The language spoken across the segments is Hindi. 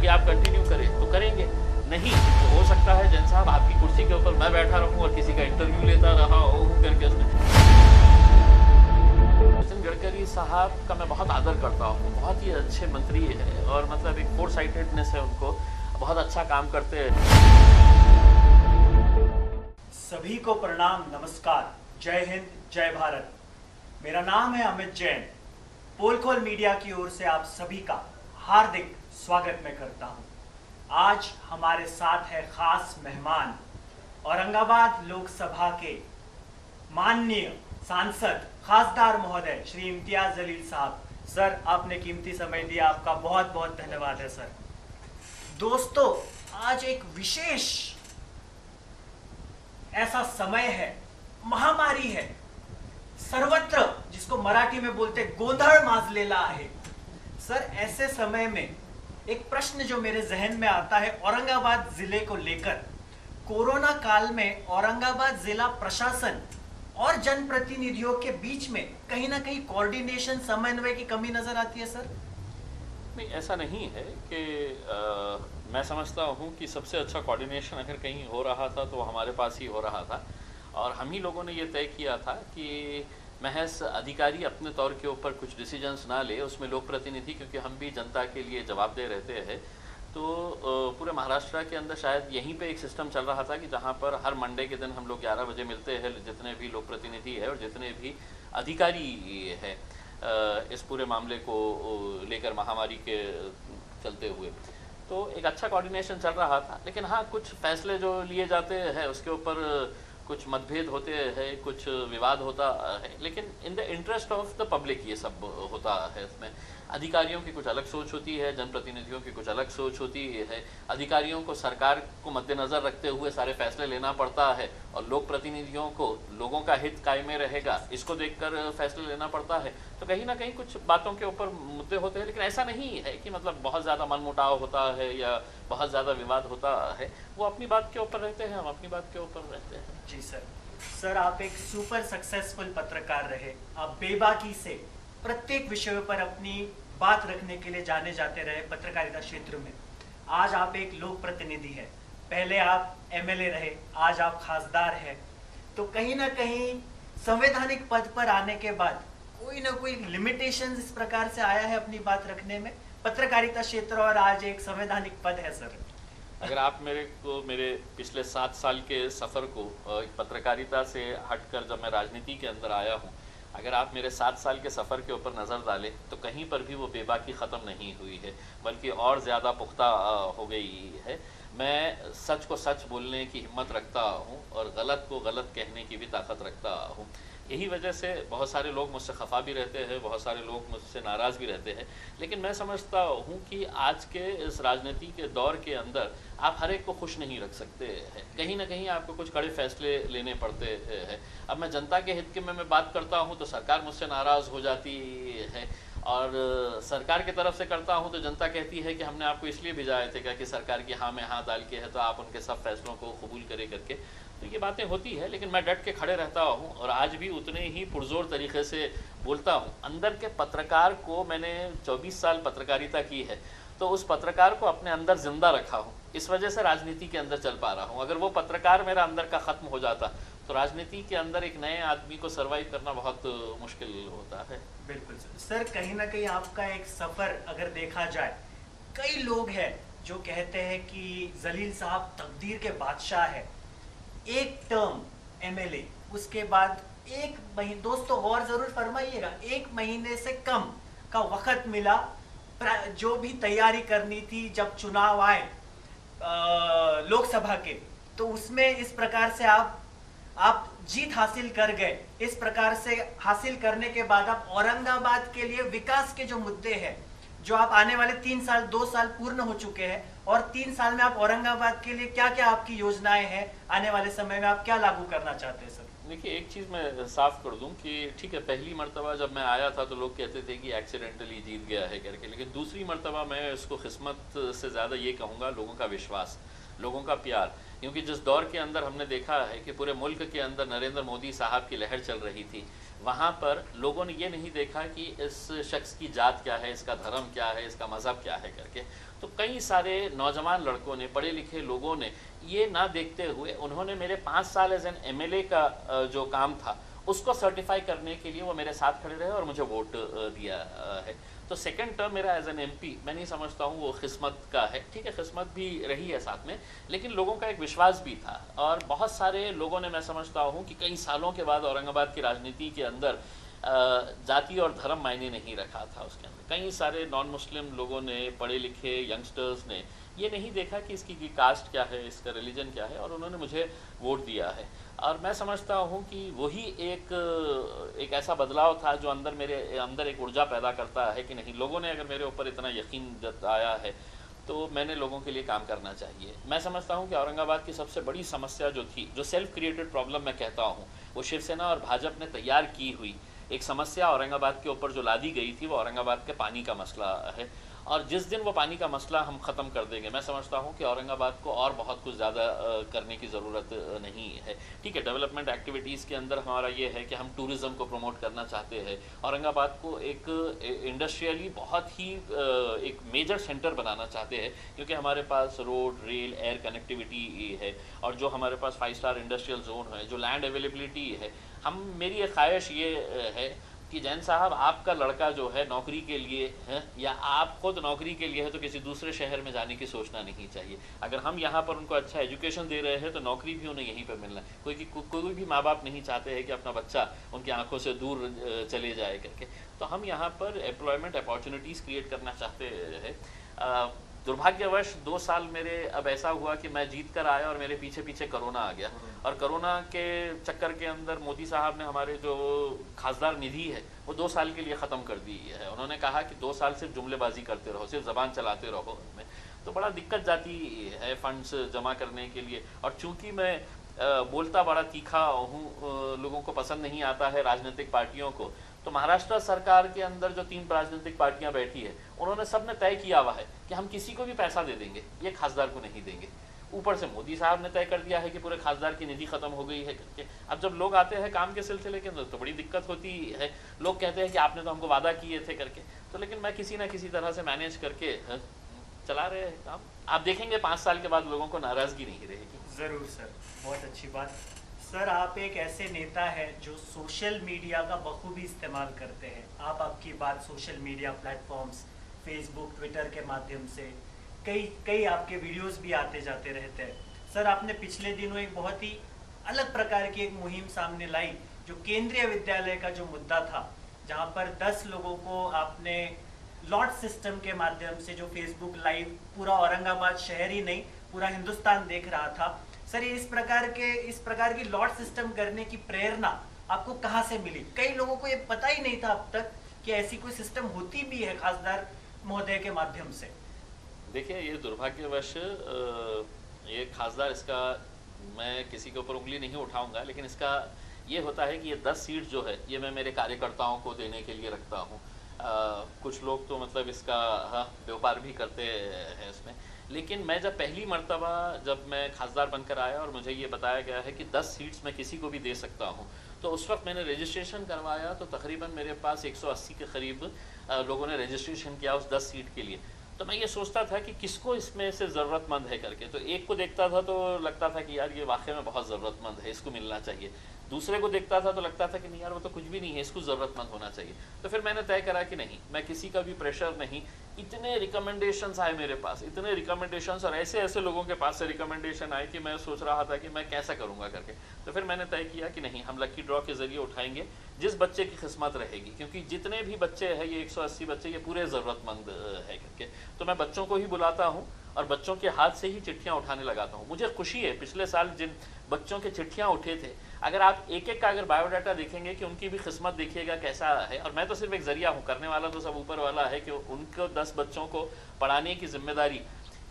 आगे आप कंटिन्यू करें तो करेंगे, नहीं तो हो सकता है जैन साहब आपकी कुर्सी के ऊपर मैं बैठा रहूं और किसी का इंटरव्यू लेता रहा हूं करके उसमें। नितिन गडकरी साहब का मैं बहुत आदर करता हूँ, बहुत ही अच्छे मंत्री है और मतलब एक फोर साइटेडनेस है उनको, बहुत अच्छा काम करते हैं। सभी को प्रणाम, नमस्कार, जय हिंद, जय भारत। मेरा नाम है अमित जैन। पोलखोल मीडिया की ओर से आप सभी का हार्दिक स्वागत मैं करता हूं। आज हमारे साथ है खास मेहमान, औरंगाबाद लोकसभा के माननीय सांसद खासदार महोदय श्री इम्तियाज जलील साहब। सर, आपने कीमती समय दिया, आपका बहुत बहुत धन्यवाद है सर। दोस्तों, आज एक विशेष ऐसा समय है, महामारी है, सर्वत्र जिसको मराठी में बोलते गोंधळ माजलेला आहे। सर, ऐसे समय में एक प्रश्न जो मेरे जहन में आता है औरंगाबाद जिले को लेकर, कोरोना काल में औरंगाबाद जिला प्रशासन और जनप्रतिनिधियों के बीच में कहीं ना कहीं कोऑर्डिनेशन, समन्वय की कमी नजर आती है सर। नहीं, ऐसा नहीं है कि मैं समझता हूँ कि सबसे अच्छा कोऑर्डिनेशन अगर कहीं हो रहा था तो हमारे पास ही हो रहा था और हम ही लोगों ने ये तय किया था कि महज अधिकारी अपने तौर के ऊपर कुछ डिसीजंस ना ले, उसमें लोक प्रतिनिधि, क्योंकि हम भी जनता के लिए जवाबदेह रहते हैं। तो पूरे महाराष्ट्र के अंदर शायद यहीं पे एक सिस्टम चल रहा था कि जहाँ पर हर मंडे के दिन हम लोग 11 बजे मिलते हैं, जितने भी लोक प्रतिनिधि है और जितने भी अधिकारी है इस पूरे मामले को लेकर महामारी के चलते हुए, तो एक अच्छा कोऑर्डिनेशन चल रहा था। लेकिन हाँ, कुछ फैसले जो लिए जाते हैं उसके ऊपर कुछ मतभेद होते हैं, कुछ विवाद होता है, लेकिन in the interest of the public ये सब होता है। इसमें अधिकारियों की कुछ अलग सोच होती है, जनप्रतिनिधियों की कुछ अलग सोच होती है। अधिकारियों को सरकार को मद्देनज़र रखते हुए सारे फैसले लेना पड़ता है और लोक प्रतिनिधियों को लोगों का हित कायमे रहेगा इसको देखकर फैसले लेना पड़ता है। तो कहीं ना कहीं कुछ बातों के ऊपर मुद्दे होते हैं, लेकिन ऐसा नहीं है कि मतलब बहुत ज़्यादा मनमुटाव होता है या बहुत ज़्यादा विवाद होता है। वो अपनी बात के ऊपर रहते हैं, हम अपनी बात के ऊपर रहते हैं। जी सर। सर, आप एक सुपर सक्सेसफुल पत्रकार रहे, आप बेबाकी से प्रत्येक विषय पर अपनी बात रखने के लिए जाने जाते रहे पत्रकारिता क्षेत्र में। आज आप एक लोक प्रतिनिधि हैं, पहले आप एमएलए रहे, आज आप खासदार हैं। तो कहीं ना कहीं संवैधानिक पद पर आने के बाद कोई ना कोई लिमिटेशंस इस प्रकार से आया है अपनी बात रखने में, पत्रकारिता क्षेत्र और आज एक संवैधानिक पद है सर। अगर आप मेरे पिछले 7 साल के सफ़र को पत्रकारिता से हटकर जब मैं राजनीति के अंदर आया हूँ, अगर आप मेरे 7 साल के सफ़र के ऊपर नज़र डालें तो कहीं पर भी वो बेबाकी ख़त्म नहीं हुई है, बल्कि और ज़्यादा पुख्ता हो गई है। मैं सच को सच बोलने की हिम्मत रखता हूँ और गलत को गलत कहने की भी ताकत रखता हूँ। यही वजह से बहुत सारे लोग मुझसे खफा भी रहते हैं, बहुत सारे लोग मुझसे नाराज़ भी रहते हैं, लेकिन मैं समझता हूँ कि आज के इस राजनीति के दौर के अंदर आप हर एक को खुश नहीं रख सकते हैं। कहीं ना कहीं आपको कुछ कड़े फैसले लेने पड़ते हैं। अब मैं जनता के हित के में मैं बात करता हूँ तो सरकार मुझसे नाराज़ हो जाती है, और सरकार की तरफ से करता हूँ तो जनता कहती है कि हमने आपको इसलिए भिजाए थे क्या कि सरकार की हाँ में हाँ डाल के है तो आप उनके सब फैसलों को कबूल करे करके। तो ये बातें होती है, लेकिन मैं डट के खड़े रहता हूँ और आज भी उतने ही पुरजोर तरीके से बोलता हूँ। अंदर के पत्रकार को, मैंने 24 साल पत्रकारिता की है, तो उस पत्रकार को अपने अंदर जिंदा रखा हूँ, इस वजह से राजनीति के अंदर चल पा रहा हूँ। अगर वो पत्रकार मेरा अंदर का ख़त्म हो जाता तो राजनीति के अंदर एक नए आदमी को सर्वाइव करना बहुत मुश्किल होता है। बिल्कुल सर, कहीं ना कहीं आपका एक सफ़र अगर देखा जाए, कई लोग हैं जो कहते हैं कि जलील साहब तकदीर के बादशाह है। एक टर्म एमएलए, उसके बाद 1 महीने, दोस्तों और जरूर फरमाइएगा, 1 महीने से कम का वक्त मिला जो भी तैयारी करनी थी जब चुनाव आए लोकसभा के, तो उसमें इस प्रकार से आप जीत हासिल कर गए। इस प्रकार से हासिल करने के बाद आप औरंगाबाद के लिए विकास के जो मुद्दे हैं, जो आप आने वाले 3 साल 2 साल पूर्ण हो चुके हैं, और 3 साल में आप औरंगाबाद के लिए क्या क्या आपकी योजनाएं हैं, आने वाले समय में आप क्या लागू करना चाहते हैं सर? देखिए, एक चीज़ मैं साफ कर दूं कि ठीक है, पहली मर्तबा जब मैं आया था तो लोग कहते थे कि एक्सीडेंटली जीत गया है करके, लेकिन दूसरी मर्तबा मैं इसको किस्मत से ज़्यादा ये कहूँगा लोगों का विश्वास, लोगों का प्यार। क्योंकि जिस दौर के अंदर हमने देखा है कि पूरे मुल्क के अंदर नरेंद्र मोदी साहब की लहर चल रही थी, वहाँ पर लोगों ने ये नहीं देखा कि इस शख्स की जात क्या है, इसका धर्म क्या है, इसका मज़हब क्या है करके। तो कई सारे नौजवान लड़कों ने, पढ़े लिखे लोगों ने ये ना देखते हुए उन्होंने मेरे 5 साल एज एन एमएलए का जो काम था उसको सर्टिफाई करने के लिए वो मेरे साथ खड़े रहे और मुझे वोट दिया है। तो सेकंड टर्म मेरा एज एन एमपी मैं नहीं समझता हूँ वो किस्मत का है, ठीक है किस्मत भी रही है साथ में, लेकिन लोगों का एक विश्वास भी था। और बहुत सारे लोगों ने, मैं समझता हूँ कि कई सालों के बाद औरंगाबाद की राजनीति के अंदर जाति और धर्म मायने नहीं रखा था उसके अंदर। कई सारे नॉन मुस्लिम लोगों ने, पढ़े लिखे यंगस्टर्स ने ये नहीं देखा कि इसकी कास्ट क्या है, इसका रिलीजन क्या है, और उन्होंने मुझे वोट दिया है। और मैं समझता हूँ कि वही एक ऐसा बदलाव था जो मेरे अंदर एक ऊर्जा पैदा करता है कि नहीं, लोगों ने अगर मेरे ऊपर इतना यकीन जताया है तो मैंने लोगों के लिए काम करना चाहिए। मैं समझता हूँ कि औरंगाबाद की सबसे बड़ी समस्या जो थी, जो सेल्फ क्रिएटेड प्रॉब्लम मैं कहता हूँ, वो शिवसेना और भाजपा ने तैयार की हुई एक समस्या औरंगाबाद के ऊपर जो लादी गई थी, वो औरंगाबाद के पानी का मसला है। और जिस दिन वो पानी का मसला हम ख़त्म कर देंगे, मैं समझता हूँ कि औरंगाबाद को और बहुत कुछ ज़्यादा करने की ज़रूरत नहीं है। ठीक है, डेवलपमेंट एक्टिविटीज़ के अंदर हमारा ये है कि हम टूरिज़्म को प्रमोट करना चाहते हैं, औरंगाबाद को एक इंडस्ट्रियली बहुत ही एक मेजर सेंटर बनाना चाहते हैं, क्योंकि हमारे पास रोड, रेल, एयर कनेक्टिविटी है, और जो हमारे पास 5 स्टार इंडस्ट्रियल जोन है, जो लैंड अवेलेबिलिटी है। मेरी एक ख्वाहिश ये है कि जैन साहब, आपका लड़का जो है नौकरी के लिए है, या आप खुद नौकरी के लिए है, तो किसी दूसरे शहर में जाने की सोचना नहीं चाहिए। अगर हम यहाँ पर उनको अच्छा एजुकेशन दे रहे हैं तो नौकरी भी उन्हें यहीं पर मिलना है। कोई भी माँ बाप नहीं चाहते हैं कि अपना बच्चा उनकी आंखों से दूर चले जाए करके। तो हम यहाँ पर एम्प्लॉयमेंट अपॉर्चुनिटीज़ क्रिएट करना चाहते हैं। दुर्भाग्यवश 2 साल मेरे अब ऐसा हुआ कि मैं जीत कर आया और मेरे पीछे पीछे कोरोना आ गया, और कोरोना के चक्कर के अंदर मोदी साहब ने हमारे जो खासदार निधि है वो 2 साल के लिए ख़त्म कर दी है। उन्होंने कहा कि 2 साल सिर्फ जुमलेबाजी करते रहो, सिर्फ ज़बान चलाते रहो उनमें, तो बड़ा दिक्कत जाती है फंड्स जमा करने के लिए। और चूँकि मैं बोलता बड़ा तीखा हूँ, लोगों को पसंद नहीं आता है राजनीतिक पार्टियों को, तो महाराष्ट्र सरकार के अंदर जो 3 राजनीतिक पार्टियां बैठी है, उन्होंने सब ने तय किया हुआ है कि हम किसी को भी पैसा दे देंगे, ये खासदार को नहीं देंगे। ऊपर से मोदी साहब ने तय कर दिया है कि पूरे खासदार की निधि खत्म हो गई है करके। अब जब लोग आते हैं काम के सिलसिले के अंदर तो बड़ी दिक्कत होती है। लोग कहते हैं कि आपने तो हमको वादा किए थे करके, तो लेकिन मैं किसी ना किसी तरह से मैनेज करके चला रहे हैं काम। आप देखेंगे 5 साल के बाद लोगों को नाराजगी नहीं रहेगी। ज़रूर सर, बहुत अच्छी बात। सर, आप एक ऐसे नेता हैं जो सोशल मीडिया का बखूबी इस्तेमाल करते हैं। आपकी बात social media platforms, Facebook, Twitter के माध्यम से कई आपके वीडियोस भी आते जाते रहते हैं। सर, आपने पिछले दिनों एक बहुत ही अलग प्रकार की एक मुहिम सामने लाई, जो केंद्रीय विद्यालय का जो मुद्दा था, जहां पर 10 लोगों को आपने लॉट सिस्टम के माध्यम से, जो फेसबुक लाइव पूरा औरंगाबाद शहर ही नहीं पूरा हिंदुस्तान देख रहा था। सर, इस प्रकार की लॉट सिस्टम करने की प्रेरणा आपको कहाँ से मिली? कई लोगों को ये पता ही नहीं था अब तक कि ऐसी कोई सिस्टम होती भी है खासदार महोदय के माध्यम से। देखिए, ये दुर्भाग्यवश ये खासदार, इसका मैं किसी के ऊपर उंगली नहीं उठाऊंगा, लेकिन इसका ये होता है कि ये 10 सीट जो है ये मैं मेरे कार्यकर्ताओं को देने के लिए रखता हूँ। कुछ लोग तो मतलब इसका व्यापार भी करते हैं इसमें, लेकिन मैं जब पहली मर्तबा जब मैं खासदार बनकर आया और मुझे ये बताया गया है कि 10 सीट्स मैं किसी को भी दे सकता हूँ, तो उस वक्त मैंने रजिस्ट्रेशन करवाया तो तकरीबन मेरे पास 180 के करीब लोगों ने रजिस्ट्रेशन किया उस 10 सीट के लिए। तो मैं ये सोचता था कि किसको इसमें से ज़रूरतमंद है करके, तो एक को देखता था तो लगता था कि यार ये वाकई में बहुत ज़रूरतमंद है, इसको मिलना चाहिए। दूसरे को देखता था तो लगता था कि नहीं यार वो तो कुछ भी नहीं है, इसको ज़रूरतमंद होना चाहिए। तो फिर मैंने तय करा कि नहीं, मैं किसी का भी प्रेशर नहीं, इतने रिकमेंडेशंस आए मेरे पास, इतने रिकमेंडेशंस, और ऐसे ऐसे लोगों के पास से रिकमेंडेशन आए कि मैं सोच रहा था कि मैं कैसा करूँगा करके। तो फिर मैंने तय किया कि नहीं, हम लकी ड्रॉ के ज़रिए उठाएंगे जिस बच्चे की किस्मत रहेगी, क्योंकि जितने भी बच्चे हैं ये 180 बच्चे ये पूरे ज़रूरतमंद है करके। तो मैं बच्चों को ही बुलाता हूँ और बच्चों के हाथ से ही चिट्ठियाँ उठाने लगाता हूँ। मुझे खुशी है, पिछले साल जिन बच्चों के चिट्ठियाँ उठे थे, अगर आप एक एक का अगर बायोडाटा देखेंगे कि उनकी भी किस्मत देखिएगा कैसा है, और मैं तो सिर्फ एक जरिया हूँ, करने वाला तो सब ऊपर वाला है, कि उनको 10 बच्चों को पढ़ाने की जिम्मेदारी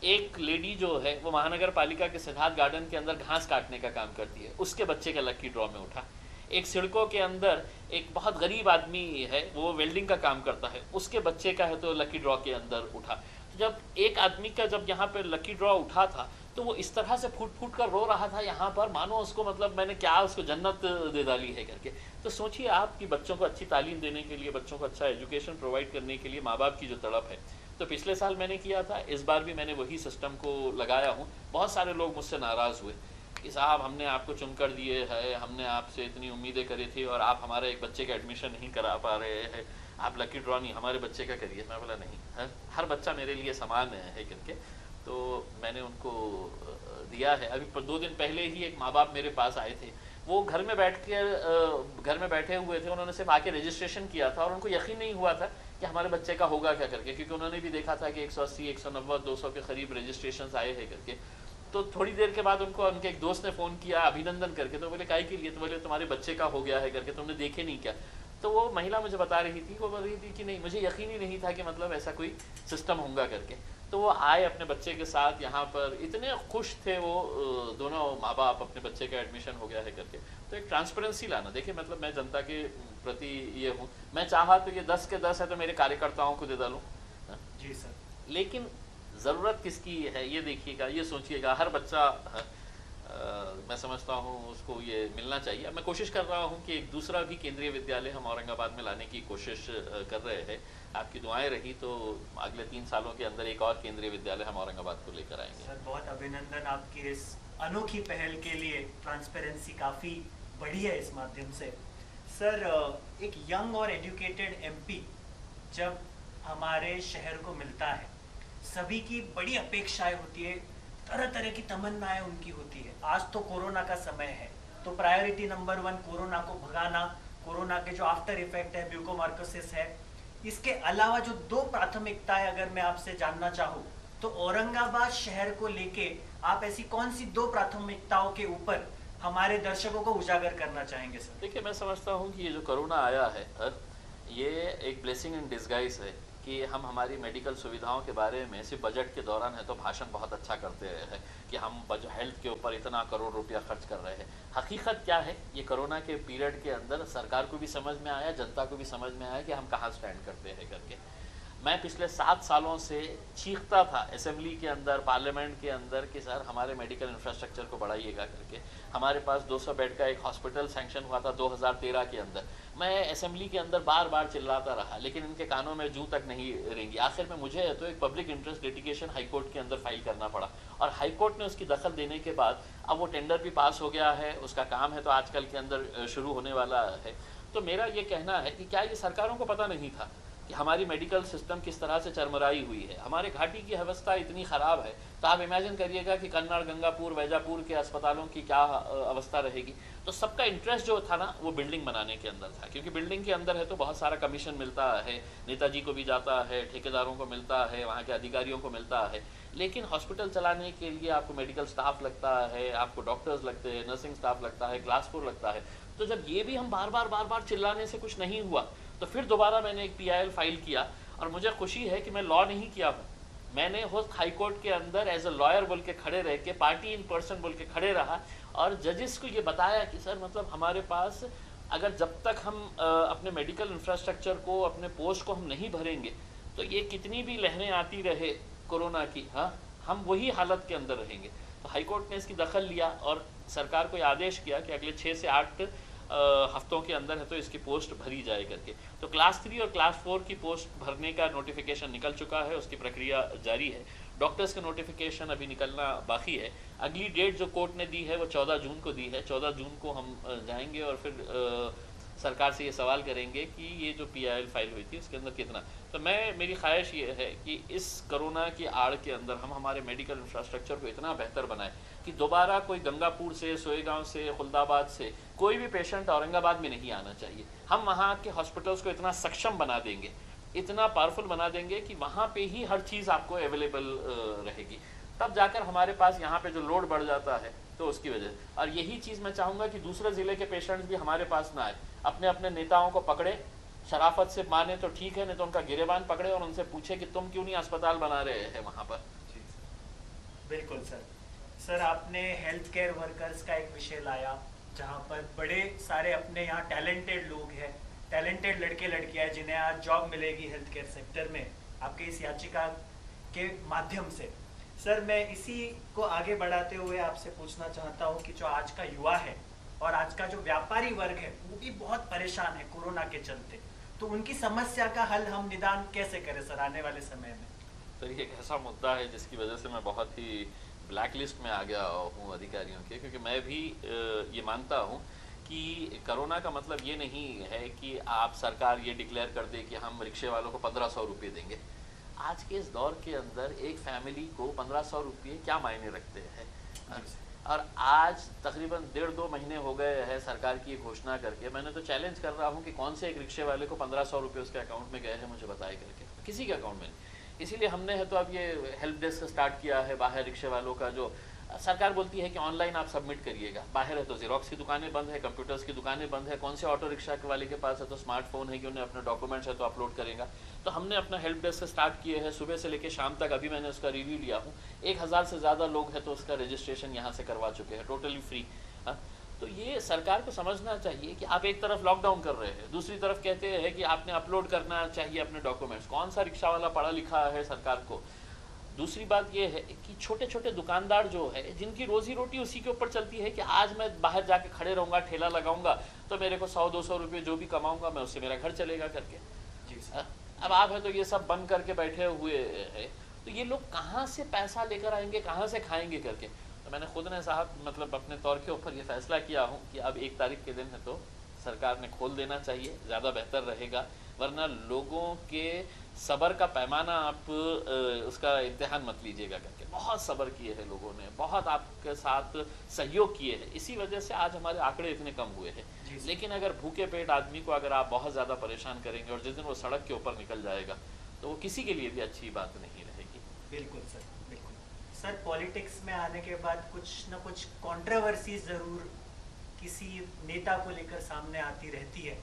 एक लेडी जो है वो महानगर पालिका के सिद्धार्थ गार्डन के अंदर घास काटने का काम करती है, उसके बच्चे का लकी ड्रॉ में उठा। एक सिड़कों के अंदर एक बहुत गरीब आदमी है, वो वेल्डिंग का काम करता है, उसके बच्चे का है तो लकी ड्रॉ के अंदर उठा। तो जब एक आदमी का जब यहाँ पे लकी ड्रॉ उठा था तो वो इस तरह से फूट फूट कर रो रहा था यहाँ पर, मानो उसको मतलब मैंने क्या उसको जन्नत दे डाली है करके। तो सोचिए आप कि बच्चों को अच्छी तालीम देने के लिए, बच्चों को अच्छा एजुकेशन प्रोवाइड करने के लिए माँ बाप की जो तड़प है। तो पिछले साल मैंने किया था, इस बार भी मैंने वही सिस्टम को लगाया हूँ। बहुत सारे लोग मुझसे नाराज़ हुए कि साहब हमने आपको चुनकर दिए है, हमने आपसे इतनी उम्मीदें करी थी और आप हमारे एक बच्चे का एडमिशन नहीं करा पा रहे हैं, आप लकी ड्रॉ नहीं हमारे बच्चे का करिए। मैं बोला नहीं, हर बच्चा मेरे लिए समान है करके। तो मैंने उनको दिया है। अभी 2 दिन पहले ही एक माँ बाप मेरे पास आए थे, वो घर में बैठे हुए थे, उन्होंने सिर्फ आके रजिस्ट्रेशन किया था और उनको यकीन नहीं हुआ था कि हमारे बच्चे का होगा क्या करके, क्योंकि उन्होंने भी देखा था कि 180, 190, 200 के करीब रजिस्ट्रेशन आए हैं करके। तो थोड़ी देर के बाद उनको उनके एक दोस्त ने फ़ोन किया अभिनंदन करके, तो बोले काहे के लिए? तो बोले तुम्हारे बच्चे का हो गया है करके, तुमने देखे नहीं क्या? तो वो महिला मुझे बता रही थी, वो बोल रही थी कि नहीं, मुझे यकीन ही नहीं था कि मतलब ऐसा कोई सिस्टम होगा करके। तो वो आए अपने बच्चे के साथ यहाँ पर, इतने खुश थे वो दोनों माँ बाप, अपने बच्चे का एडमिशन हो गया है करके। तो एक ट्रांसपेरेंसी लाना, देखिए मतलब मैं जनता के प्रति ये हूँ, मैं चाहा तो ये 10 के 10 है तो मेरे कार्यकर्ताओं को दे डालूँ जी सर, लेकिन ज़रूरत किसकी है ये देखिएगा, ये सोचिएगा। हर बच्चा मैं समझता हूँ उसको ये मिलना चाहिए। मैं कोशिश कर रहा हूँ कि एक दूसरा भी केंद्रीय विद्यालय हम औरंगाबाद में लाने की कोशिश कर रहे हैं। आपकी दुआएं रही तो अगले 3 सालों के अंदर एक और केंद्रीय विद्यालय हम औरंगाबाद को लेकर आएंगे। सर बहुत अभिनंदन आपकी इस अनोखी पहल के लिए। ट्रांसपेरेंसी काफ़ी बढ़ी है इस माध्यम से। सर एक यंग और एजुकेटेड एमपी जब हमारे शहर को मिलता है, सभी की बड़ी अपेक्षाएं होती है, तरह तरह की तमन्नाएं उनकी होती है। आज तो कोरोना का समय है तो प्रायोरिटी नंबर 1 कोरोना को भगाना, कोरोना के जो आफ्टर इफेक्ट है, म्यूकोमार्कोसिस है। इसके अलावा जो 2 प्राथमिकताएं अगर मैं आपसे जानना चाहूँ तो औरंगाबाद शहर को लेके आप ऐसी कौन सी 2 प्राथमिकताओं के ऊपर हमारे दर्शकों को उजागर करना चाहेंगे सर? देखिए मैं समझता हूँ कि ये जो कोरोना आया है ये एक ब्लेसिंग इन डिस्गाइज है कि हम हमारी मेडिकल सुविधाओं के बारे में सिर्फ बजट के दौरान है तो भाषण बहुत अच्छा करते हैं कि हम हेल्थ के ऊपर इतना करोड़ रुपया खर्च कर रहे हैं। हकीकत क्या है, ये कोरोना के पीरियड के अंदर सरकार को भी समझ में आया, जनता को भी समझ में आया कि हम कहाँ स्टैंड करते हैं करके। मैं पिछले 7 सालों से चीखता था असेंबली के अंदर, पार्लियामेंट के अंदर कि सर हमारे मेडिकल इंफ्रास्ट्रक्चर को बढ़ाइएगा करके। हमारे पास 200 बेड का एक हॉस्पिटल सैंक्शन हुआ था 2013 के अंदर। मैं असेंबली के अंदर बार बार चिल्लाता रहा लेकिन इनके कानों में जूं तक नहीं रेंगी। आखिर में मुझे तो एक पब्लिक इंटरेस्ट लिटिगेशन हाईकोर्ट के अंदर फाइल करना पड़ा और हाईकोर्ट ने उसकी दखल देने के बाद अब वो टेंडर भी पास हो गया है, उसका काम है तो आजकल के अंदर शुरू होने वाला है। तो मेरा ये कहना है कि क्या ये सरकारों को पता नहीं था कि हमारी मेडिकल सिस्टम किस तरह से चरमराई हुई है, हमारे घाटी की अवस्था इतनी ख़राब है। तो आप इमेजिन करिएगा कि कन्नड़, गंगापुर, वैजापुर के अस्पतालों की क्या अवस्था रहेगी। तो सबका इंटरेस्ट जो था ना वो बिल्डिंग बनाने के अंदर था, क्योंकि बिल्डिंग के अंदर है तो बहुत सारा कमीशन मिलता है, नेताजी को भी जाता है, ठेकेदारों को मिलता है, वहाँ के अधिकारियों को मिलता है। लेकिन हॉस्पिटल चलाने के लिए आपको मेडिकल स्टाफ लगता है, आपको डॉक्टर्स लगते हैं, नर्सिंग स्टाफ लगता है, क्लास 4 लगता है। तो जब ये भी हम बार बार चिल्लाने से कुछ नहीं हुआ तो फिर दोबारा मैंने एक PIL फाइल किया और मुझे खुशी है कि मैं लॉ नहीं किया हूँ, मैंने होस्ट हाई कोर्ट के अंदर एज अ लॉयर बोल के खड़े रह के, पार्टी इन पर्सन बोल के खड़े रहा और जजेस को ये बताया कि सर मतलब हमारे पास अगर जब तक हम अपने मेडिकल इंफ्रास्ट्रक्चर को, अपने पोस्ट को हम नहीं भरेंगे तो ये कितनी भी लहरें आती रहे कोरोना की, हाँ हम वही हालत के अंदर रहेंगे। तो हाई कोर्ट ने इसकी दखल लिया और सरकार को आदेश किया कि अगले 6 से 8 हफ्तों के अंदर है तो इसकी पोस्ट भरी जाए करके। तो क्लास 3 और क्लास 4 की पोस्ट भरने का नोटिफिकेशन निकल चुका है, उसकी प्रक्रिया जारी है। डॉक्टर्स का नोटिफिकेशन अभी निकलना बाकी है। अगली डेट जो कोर्ट ने दी है वो 14 जून को दी है। 14 जून को हम जाएंगे और फिर सरकार से ये सवाल करेंगे कि ये जो PIL फाइल हुई थी उसके अंदर कितना। तो मेरी ख्वाहिश ये है कि इस कोरोना की आड़ के अंदर हम हमारे मेडिकल इंफ्रास्ट्रक्चर को इतना बेहतर बनाएं कि दोबारा कोई गंगापुर से, सोएगांव से, खुलदाबाद से कोई भी पेशेंट औरंगाबाद में नहीं आना चाहिए। हम वहाँ के हॉस्पिटल्स को इतना सक्षम बना देंगे, इतना पावरफुल बना देंगे कि वहाँ पे ही हर चीज़ आपको अवेलेबल रहेगी। तब जाकर हमारे पास यहाँ पे जो लोड बढ़ जाता है तो उसकी वजह। और यही चीज़ मैं चाहूँगा कि दूसरे ज़िले के पेशेंट्स भी हमारे पास ना आए, अपने अपने नेताओं को पकड़े, शराफत से माने तो ठीक है, नहीं तो उनका गिरेबान पकड़े और उनसे पूछे कि तुम क्यों नहीं अस्पताल बना रहे हैं वहाँ पर। बिल्कुल सर। सर आपने हेल्थ केयर वर्कर्स का एक विषय लाया जहाँ पर बड़े सारे अपने यहाँ टैलेंटेड लोग हैं, टैलेंटेड लड़के लड़कियाँ हैं जिन्हें आज जॉब मिलेगी हेल्थ केयर सेक्टर में। आपके इस याचिका के माध्यम से। सर, मैं इसी को आगे बढ़ाते हुए आपसे पूछना चाहता हूँ कि जो आज का युवा है और आज का जो व्यापारी वर्ग है वो भी बहुत परेशान है कोरोना के चलते, तो उनकी समस्या का हल हम निदान कैसे करें सर आने वाले समय में? तो ये एक ऐसा मुद्दा है जिसकी वजह से मैं बहुत ही ब्लैक लिस्ट में आ गया हूँ अधिकारियों के, क्योंकि मैं भी ये मानता हूँ कि कोरोना का मतलब ये नहीं है कि आप सरकार ये डिक्लेयर कर दे कि हम रिक्शे वालों को 1500 रुपये देंगे। आज के इस दौर के अंदर एक फैमिली को 1500 रुपये क्या मायने रखते हैं? और आज तकरीबन 1.5-2 महीने हो गए हैं सरकार की घोषणा करके। मैंने तो चैलेंज कर रहा हूँ कि कौन से एक रिक्शे वाले को 1500 रुपये उसके अकाउंट में गए हैं, मुझे बताए करके। किसी के अकाउंट में नहीं। इसीलिए हमने है तो अब ये हेल्प डेस्क स्टार्ट किया है बाहर रिक्शे वालों का, जो सरकार बोलती है कि ऑनलाइन आप सबमिट करिएगा। बाहर है तो जेरोक्स की दुकानें बंद है, कंप्यूटर्स की दुकानें बंद है, कौन से ऑटो रिक्शा वाले के पास है तो स्मार्टफोन है कि उन्हें अपने डॉक्यूमेंट्स है तो अपलोड करेगा। तो हमने अपना हेल्प डेस्क स्टार्ट किए हैं सुबह से लेकर शाम तक। अभी मैंने उसका रिव्यू लिया हूँ, 1000 से ज़्यादा लोग हैं तो उसका रजिस्ट्रेशन यहाँ से करवा चुके हैं, टोटली फ्री। तो ये सरकार को समझना चाहिए कि आप एक तरफ लॉकडाउन कर रहे हैं, दूसरी तरफ कहते हैं कि आपने अपलोड करना चाहिए अपने डॉक्यूमेंट्स। कौन सा रिक्शा वाला पढ़ा लिखा है सरकार को? दूसरी बात यह है कि छोटे छोटे दुकानदार जो है जिनकी रोजी रोटी उसी के ऊपर चलती है कि आज मैं बाहर जाके खड़े रहूँगा, ठेला लगाऊंगा तो मेरे को 100-200 रुपये जो भी कमाऊंगा मैं उससे मेरा घर चलेगा करके। अब आप है तो ये सब बंद करके बैठे हुए हैं, तो ये लोग कहाँ से पैसा लेकर आएंगे, कहाँ से खाएंगे करके। तो मैंने खुद ने साहब मतलब अपने तौर के ऊपर ये फैसला किया हूँ कि अब 1 तारीख के दिन है तो सरकार ने खोल देना चाहिए, ज़्यादा बेहतर रहेगा। वरना लोगों के सब्र का पैमाना आप उसका इम्तिहान मत लीजिएगा करके। बहुत सब्र किए हैं लोगों ने, बहुत आपके साथ सहयोग किए हैं, इसी वजह से आज हमारे आंकड़े इतने कम हुए हैं। लेकिन अगर भूखे पेट आदमी को अगर आप बहुत ज़्यादा परेशान करेंगे और जिस दिन वो सड़क के ऊपर निकल जाएगा तो वो किसी के लिए भी अच्छी बात नहीं रहेगी। बिल्कुल सर, बिल्कुल सर। पॉलिटिक्स में आने के बाद कुछ न कुछ कंट्रोवर्सी ज़रूर किसी नेता को लेकर सामने आती रहती है।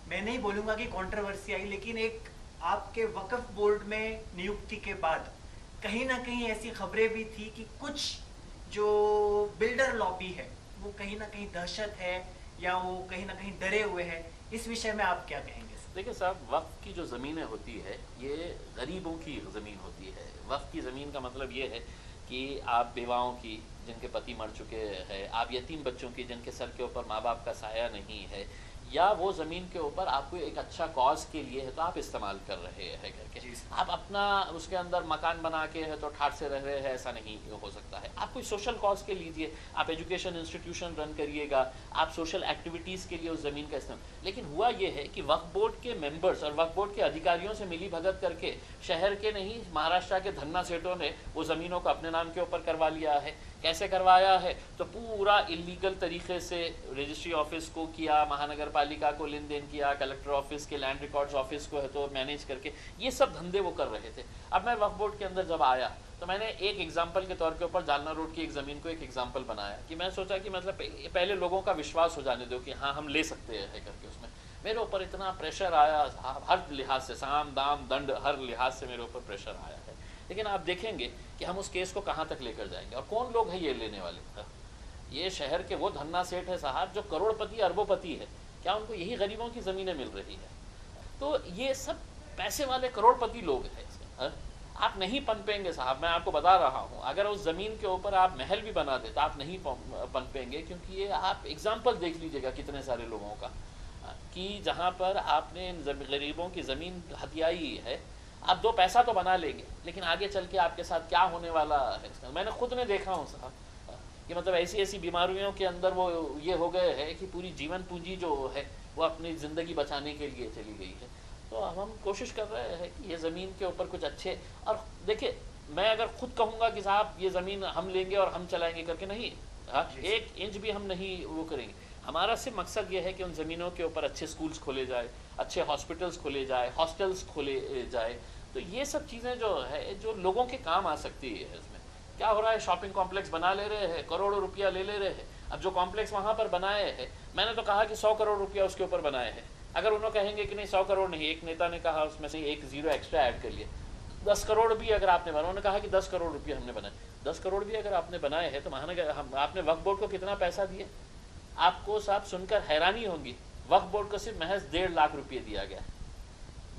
मैं नहीं बोलूँगा कि कंट्रोवर्सी आई, लेकिन एक आपके वक्फ बोर्ड में नियुक्ति के बाद कहीं ना कहीं ऐसी खबरें भी थी कि कुछ जो बिल्डर लॉबी है वो कहीं ना कहीं दहशत है या वो कहीं ना कहीं डरे हुए हैं। इस विषय में आप क्या कहेंगे? देखिए साहब, वक्फ की जो ज़मीनें होती है ये गरीबों की ज़मीन होती है। वक्फ की ज़मीन का मतलब ये है कि आप बेवाओं की जिनके पति मर चुके हैं, आप यतीम बच्चों की जिनके सर के ऊपर माँ बाप का साया नहीं है, या वो ज़मीन के ऊपर आपको एक अच्छा कॉज के लिए है तो आप इस्तेमाल कर रहे हैं करके। आप अपना उसके अंदर मकान बना के है तो ठाट से रह रहे हैं, ऐसा नहीं हो सकता है। आप कोई सोशल कॉज के लीजिए, आप एजुकेशन इंस्टीट्यूशन रन करिएगा, आप सोशल एक्टिविटीज़ के लिए उस ज़मीन का इस्तेमाल। लेकिन हुआ ये है कि वक्फ बोर्ड के मेंबर्स और वक्फ बोर्ड के अधिकारियों से मिली भगत करके शहर के नहीं महाराष्ट्र के धन्ना सेठों ने वो ज़मीनों को अपने नाम के ऊपर करवा लिया है। कैसे करवाया है? तो पूरा इलीगल तरीके से रजिस्ट्री ऑफिस को किया, महानगर पालिका को लेन देन किया, कलेक्टर ऑफिस के लैंड रिकॉर्ड्स ऑफिस को है तो मैनेज करके ये सब धंधे वो कर रहे थे। अब मैं वक्फ बोर्ड के अंदर जब आया तो मैंने एक एग्जाम्पल के तौर के ऊपर जालना रोड की एक ज़मीन को एक एग्जाम्पल बनाया कि मैं सोचा कि मतलब पहले लोगों का विश्वास हो जाने दो कि हाँ हम ले सकते हैं करके। उसमें मेरे ऊपर इतना प्रेशर आया, हर लिहाज से, साम दाम दंड हर लिहाज से मेरे ऊपर प्रेशर आया है। लेकिन आप देखेंगे कि हम उस केस को कहाँ तक लेकर जाएंगे और कौन लोग हैं ये लेने वाले। ये शहर के वो धन्ना सेठ है साहब जो करोड़पति अरबोपति है, क्या उनको यही गरीबों की ज़मीनें मिल रही है? तो ये सब पैसे वाले करोड़पति लोग हैं। आप नहीं पनपेंगे साहब, मैं आपको बता रहा हूँ। अगर उस ज़मीन के ऊपर आप महल भी बना देते आप नहीं पनपेंगे, क्योंकि ये आप एग्जाम्पल देख लीजिएगा कितने सारे लोगों का कि जहाँ पर आपने गरीबों की ज़मीन हथियाई है। आप 2 पैसा तो बना लेंगे लेकिन आगे चल के आपके साथ क्या होने वाला है मैंने खुद ने देखा हूँ साहब कि मतलब ऐसी ऐसी बीमारियों के अंदर वो ये हो गए हैं कि पूरी जीवन पूंजी जो है वो अपनी ज़िंदगी बचाने के लिए चली गई है। तो अब हम कोशिश कर रहे हैं कि ये ज़मीन के ऊपर कुछ अच्छे, और देखिए मैं अगर खुद कहूँगा कि साहब ये ज़मीन हम लेंगे और हम चलाएंगे करके, नहीं, 1 इंच भी हम नहीं वो करेंगे। हमारा सिर्फ मकसद ये है कि उन ज़मीनों के ऊपर अच्छे स्कूल्स खोले जाए, अच्छे हॉस्पिटल्स खोले जाए, हॉस्टल्स खोले जाए। तो ये सब चीज़ें जो है जो लोगों के काम आ सकती है। इसमें क्या हो रहा है, शॉपिंग कॉम्प्लेक्स बना ले रहे हैं, करोड़ों रुपया ले रहे हैं। अब जो कॉम्प्लेक्स वहाँ पर बनाए हैं, मैंने तो कहा कि 100 करोड़ रुपया उसके ऊपर बनाए हैं। अगर उन्होंने कहेंगे कि नहीं 100 करोड़ नहीं, एक नेता ने कहा उसमें से 1 ज़ीरो एक्स्ट्रा ऐड कर लिया, 10 करोड़ भी अगर आपने बनाया, उन्होंने कहा कि 10 करोड़ रुपया हमने बनाए, 10 करोड़ भी अगर आपने बनाए हैं तो महानगर आपने वक्फ बोर्ड को कितना पैसा दिया? आपको साहब सुनकर हैरानी होगी, वक्फ बोर्ड को सिर्फ महज 1.5 लाख रुपये दिया गया।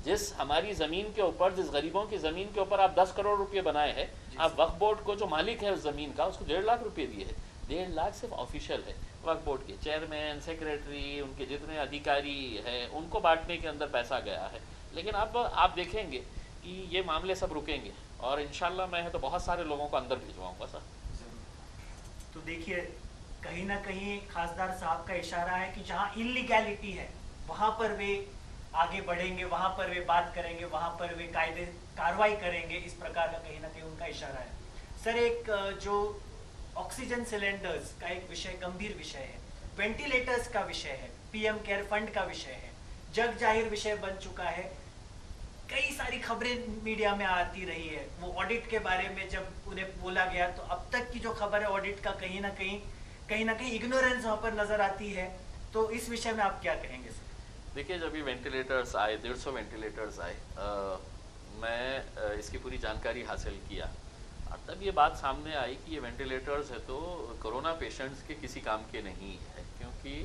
जिस हमारी ज़मीन के ऊपर, जिस गरीबों की ज़मीन के ऊपर आप 10 करोड़ रुपए बनाए हैं, आप वक्फ बोर्ड को जो मालिक है उस ज़मीन का, उसको 1.5 लाख रुपए दिए हैं। 1.5 लाख सिर्फ ऑफिशियल है, वक्फ बोर्ड के चेयरमैन, सेक्रेटरी, उनके जितने अधिकारी हैं उनको बांटने के अंदर पैसा गया है। लेकिन अब आप देखेंगे कि ये मामले सब रुकेंगे और इंशाल्लाह मैं तो बहुत सारे लोगों को अंदर भिजवाऊंगा सर। तो देखिए, कहीं ना कहीं खासदार साहब का इशारा है कि जहां इलीगैलिटी है वहां पर वे आगे बढ़ेंगे, वहां पर वे बात करेंगे, वहां पर वे कायदे कार्रवाई करेंगे, इस प्रकार का कहीं ना कहीं उनका इशारा है। सर, एक जो ऑक्सीजन सिलेंडर्स का एक विषय, गंभीर विषय है, वेंटिलेटर्स का विषय है, पीएम केयर फंड का विषय है, जग जाहिर विषय बन चुका है। कई सारी खबरें मीडिया में आती रही है। वो ऑडिट के बारे में जब उन्हें बोला गया तो अब तक की जो खबर है ऑडिट का कहीं ना कहीं इग्नोरेंस वहां पर नजर आती है। तो इस विषय में आप क्या कहेंगे सर? देखिए, जब ये वेंटिलेटर्स आए, 150 वेंटिलेटर्स आए, मैं इसकी पूरी जानकारी हासिल किया और तब ये बात सामने आई कि ये वेंटिलेटर्स है तो कोरोना पेशेंट्स के किसी काम के नहीं है, क्योंकि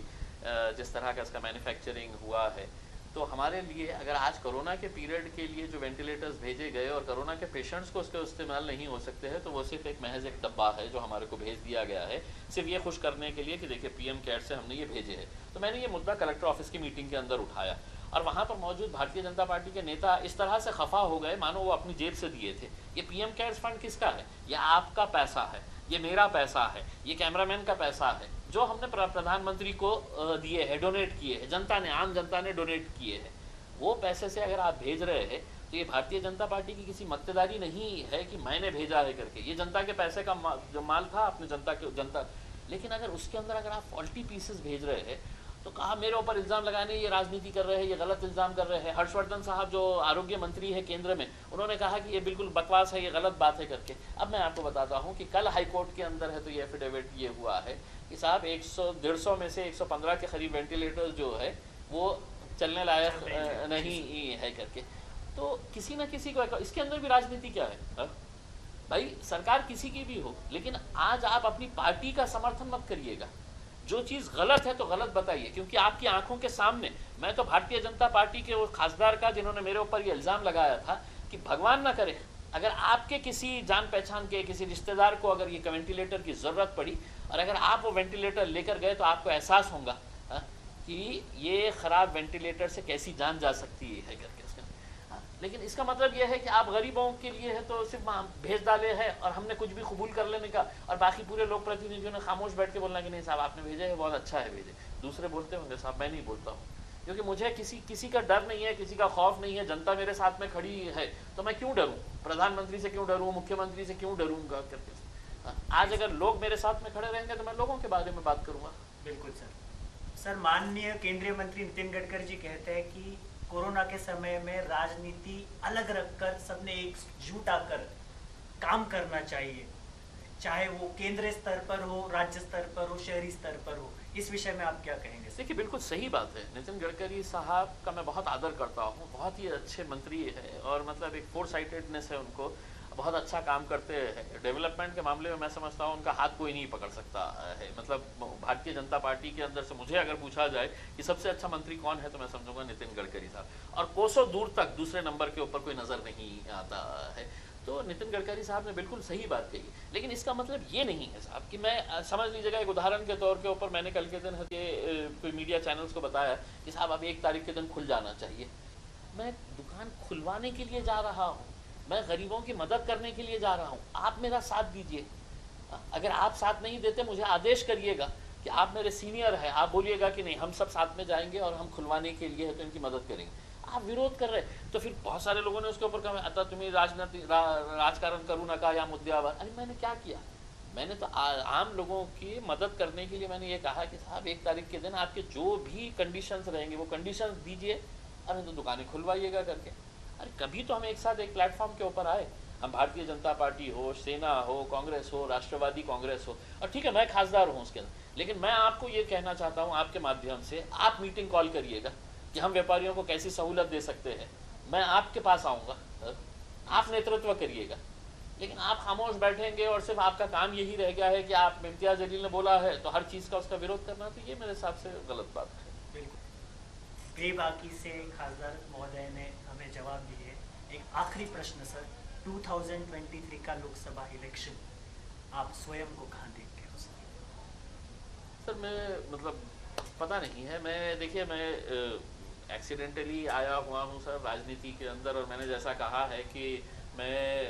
जिस तरह का इसका मैन्युफैक्चरिंग हुआ है तो हमारे लिए अगर आज कोरोना के पीरियड के लिए जो वेंटिलेटर्स भेजे गए और कोरोना के पेशेंट्स को उसके इस्तेमाल नहीं हो सकते हैं, तो वो सिर्फ एक महज एक डब्बा है जो हमारे को भेज दिया गया है, सिर्फ ये खुश करने के लिए कि देखिए पीएम केयर से हमने ये भेजे हैं। तो मैंने ये मुद्दा कलेक्टर ऑफिस की मीटिंग के अंदर उठाया और वहाँ पर मौजूद भारतीय जनता पार्टी के नेता इस तरह से खफा हो गए मानो वो अपनी जेब से दिए थे। ये पीएम केयर्स फंड किसका है? ये आपका पैसा है, ये मेरा पैसा है, ये कैमरामैन का पैसा है जो हमने प्रधानमंत्री को दिए हैं, डोनेट किए हैं, जनता ने, आम जनता ने डोनेट किए हैं। वो पैसे से अगर आप भेज रहे हैं तो ये भारतीय जनता पार्टी की किसी मक्तेदारी नहीं है कि मैंने भेजा है करके। ये जनता के पैसे का जो माल था अपने जनता। लेकिन अगर उसके अंदर अगर आप फॉल्टी पीसेस भेज रहे हैं तो कहा मेरे ऊपर इल्ज़ाम लगाने, ये राजनीति कर रहे हैं, ये गलत इल्ज़ाम कर रहे हैं। हर्षवर्धन साहब जो आरोग्य मंत्री है केंद्र में, उन्होंने कहा कि ये बिल्कुल बकवास है, ये गलत बात है करके। अब मैं आपको बताता हूँ कि कल हाईकोर्ट के अंदर है तो ये एफिडेविट ये हुआ है कि साहब 100-150 में से 115 के करीब वेंटिलेटर्स जो है वो चलने लायक नहीं है करके। तो किसी ना किसी को, इसके अंदर भी राजनीति क्या है हा? भाई सरकार किसी की भी हो, लेकिन आज आप अपनी पार्टी का समर्थन मत करिएगा। जो चीज़ गलत है तो गलत बताइए, क्योंकि आपकी आंखों के सामने मैं तो भारतीय जनता पार्टी के वो खासदार का जिन्होंने मेरे ऊपर ये इल्ज़ाम लगाया था कि भगवान ना करे अगर आपके किसी जान पहचान के किसी रिश्तेदार को अगर ये वेंटिलेटर की ज़रूरत पड़ी और अगर आप वो वेंटिलेटर लेकर गए तो आपको एहसास होगा कि ये ख़राब वेंटिलेटर से कैसी जान जा सकती है करके उसका। लेकिन इसका मतलब यह है कि आप गरीबों के लिए है तो सिर्फ भेज डाले हैं और हमने कुछ भी कबूल कर लेने का, और बाकी पूरे लोक प्रतिनिधियों ने खामोश बैठ के बोलना कि नहीं साहब आपने भेजे है, बहुत अच्छा है भेजे। दूसरे बोलते होंगे साहब मैं नहीं बोलता हूँ, क्योंकि मुझे किसी का डर नहीं है, किसी का खौफ नहीं है। जनता मेरे साथ में खड़ी है तो मैं क्यों डरूँ? प्रधानमंत्री से क्यों डरूँ? मुख्यमंत्री से क्यों डरूँगा करके। आज अगर लोग मेरे साथ में खड़े रहेंगे तो मैं लोगों के बारे में बात करूँगा। बिल्कुल सर, माननीय केंद्रीय मंत्री नितिन गडकरी जी कहते हैं कि कोरोना के समय में राजनीति अलग रखकर सबने एकजुट आकर काम करना चाहिए, चाहे वो केंद्र स्तर पर हो, राज्य स्तर पर हो, शहरी स्तर पर हो। इस विषय में आप क्या कहेंगे? देखिए बिल्कुल सही बात है। नितिन गडकरी साहब का मैं बहुत आदर करता हूँ, बहुत ही अच्छे मंत्री है और मतलब एक फोरसाइटेडनेस है उनको, बहुत अच्छा काम करते हैं। डेवलपमेंट के मामले में मैं समझता हूँ उनका हाथ कोई नहीं पकड़ सकता है। मतलब भारतीय जनता पार्टी के अंदर से मुझे अगर पूछा जाए कि सबसे अच्छा मंत्री कौन है तो मैं समझूंगा नितिन गडकरी साहब, और कोसों दूर तक दूसरे नंबर के ऊपर कोई नज़र नहीं आता है। तो नितिन गडकरी साहब ने बिल्कुल सही बात कही, लेकिन इसका मतलब ये नहीं है साहब कि मैं, समझ लीजिएगा एक उदाहरण के तौर के ऊपर मैंने कल के दिन कोई मीडिया चैनल्स को बताया कि साहब अब 1 तारीख के दिन खुल जाना चाहिए। मैं दुकान खुलवाने के लिए जा रहा हूँ, मैं गरीबों की मदद करने के लिए जा रहा हूँ, आप मेरा साथ दीजिए। अगर आप साथ नहीं देते मुझे आदेश करिएगा कि आप मेरे सीनियर हैं, आप बोलिएगा कि नहीं हम सब साथ में जाएंगे और हम खुलवाने के लिए है तो इनकी मदद करेंगे। आप विरोध कर रहे तो फिर बहुत सारे लोगों ने उसके ऊपर कहा आता तुम्हें राजकारण करूँ ना कहा या मुद्दावार। अरे मैंने क्या किया? मैंने तो आम लोगों की मदद करने के लिए मैंने ये कहा कि साहब 1 तारीख के दिन आपके जो भी कंडीशंस रहेंगे वो कंडीशंस दीजिए, अरे तो दुकानें खुलवाइएगा करके। अरे कभी तो हम एक साथ एक प्लेटफॉर्म के ऊपर आए, हम भारतीय जनता पार्टी हो, सेना हो, कांग्रेस हो, राष्ट्रवादी कांग्रेस हो, और ठीक है मैं खासदार हूँ उसके अंदर, लेकिन मैं आपको ये कहना चाहता हूँ आपके माध्यम से, आप मीटिंग कॉल करिएगा कि हम व्यापारियों को कैसी सहूलत दे सकते हैं। मैं आपके पास आऊँगा, आप नेतृत्व करिएगा। लेकिन आप खामोश बैठेंगे और सिर्फ आपका काम यही रह गया है कि आप इम्तियाज जलील ने बोला है तो हर चीज़ का उसका विरोध करना, तो ये मेरे हिसाब से गलत बात है। बिल्कुल बेबाकी से खासदार महोदय ने हमें हमें जवाब दिए। एक आखिरी प्रश्न सर, 2023 का लोकसभा इलेक्शन आप स्वयं को कहाँ देखते हो सर? सर मैं मतलब पता नहीं है, मैं देखिए मैं एक्सीडेंटली आया हुआ हूँ सर राजनीति के अंदर, और मैंने जैसा कहा है कि मैं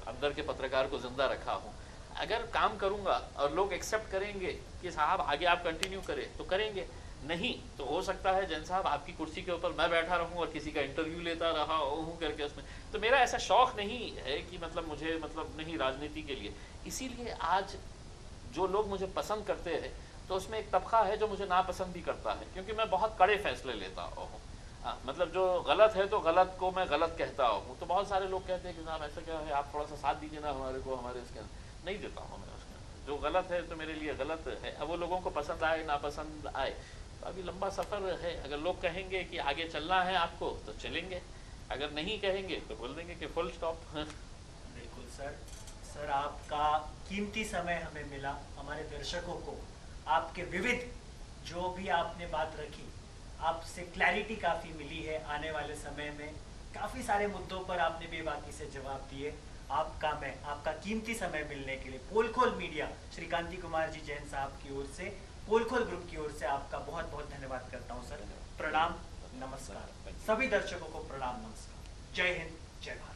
अंदर के पत्रकार को जिंदा रखा हूँ। अगर काम करूँगा और लोग एक्सेप्ट करेंगे कि साहब आगे आप कंटिन्यू करें तो करेंगे, नहीं तो हो सकता है जैन साहब आपकी कुर्सी के ऊपर मैं बैठा रहूं और किसी का इंटरव्यू लेता रहा हूँ करके उसमें। तो मेरा ऐसा शौक नहीं है कि मतलब मुझे मतलब नहीं राजनीति के लिए। इसीलिए आज जो लोग मुझे पसंद करते हैं तो उसमें एक तबका है जो मुझे नापसंद भी करता है, क्योंकि मैं बहुत कड़े फैसले लेता हूँ। मतलब जो गलत है तो गलत को मैं गलत कहता हूँ। तो बहुत सारे लोग कहते हैं कि साहब ऐसा क्या है, आप थोड़ा सा साथ दीजिए ना हमारे को, हमारे इसके अंदर नहीं देता हूँ मैं उसके अंदर। जो गलत है तो मेरे लिए गलत है, अब वो लोगों को पसंद आए नापसंद आए। तो अभी लंबा सफ़र है, अगर लोग कहेंगे कि आगे चलना है आपको तो चलेंगे, अगर नहीं कहेंगे तो बोल देंगे कि फुल स्टॉप। बिल्कुल सर। सर आपका कीमती समय हमें मिला, हमारे दर्शकों को आपके विविध जो भी आपने बात रखी, आपसे क्लैरिटी काफ़ी मिली है। आने वाले समय में काफ़ी सारे मुद्दों पर आपने बेबाकी से जवाब दिए। आपका कीमती समय मिलने के लिए पोलखोल मीडिया श्री कांति कुमार जी जैन साहब की ओर से, पोलखोल ग्रुप की ओर से आपका बहुत बहुत धन्यवाद करता हूं सर। प्रणाम, नमस्कार। सभी दर्शकों को प्रणाम, नमस्कार। जय हिंद, जय भारत।